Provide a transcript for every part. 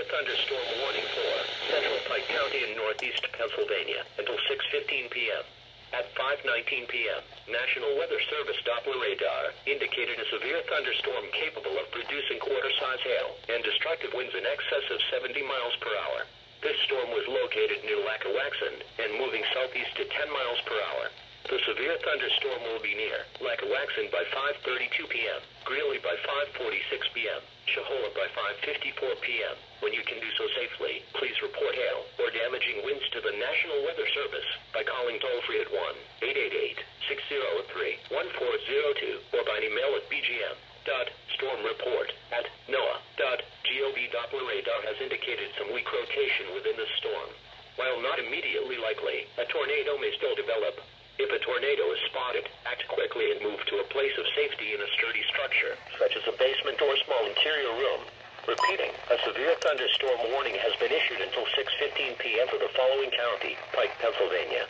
severe thunderstorm warning for central Pike County in northeast Pennsylvania until 6:15 p.m. At 5:19 p.m., National Weather Service Doppler radar indicated a severe thunderstorm capable of producing quarter-size hail and destructive winds in excess of 70 miles per hour. This storm was located near Lackawaxen and moving southeast at 10 miles per hour. The severe thunderstorm will be near Lackawaxen by 5:32 p.m., Greeley by 5:46 p.m., Shahola by 5:54 p.m. When you can do so safely, please report hail or damaging winds to the National Weather Service by calling toll-free at 1-888-603-1402 or by email at bgm.stormreport@noaa.gov. Doppler radar has indicated some weak rotation within the storm. While not immediately likely, a tornado may still develop. If a tornado is spotted, act quickly and move to a place of safety in a sturdy structure, such as a basement or small interior room. Repeating, a severe thunderstorm warning has been issued until 6:15 p.m. for the following county: Pike, Pennsylvania.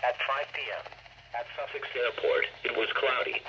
At 5 p.m. at Sussex Airport, it was cloudy.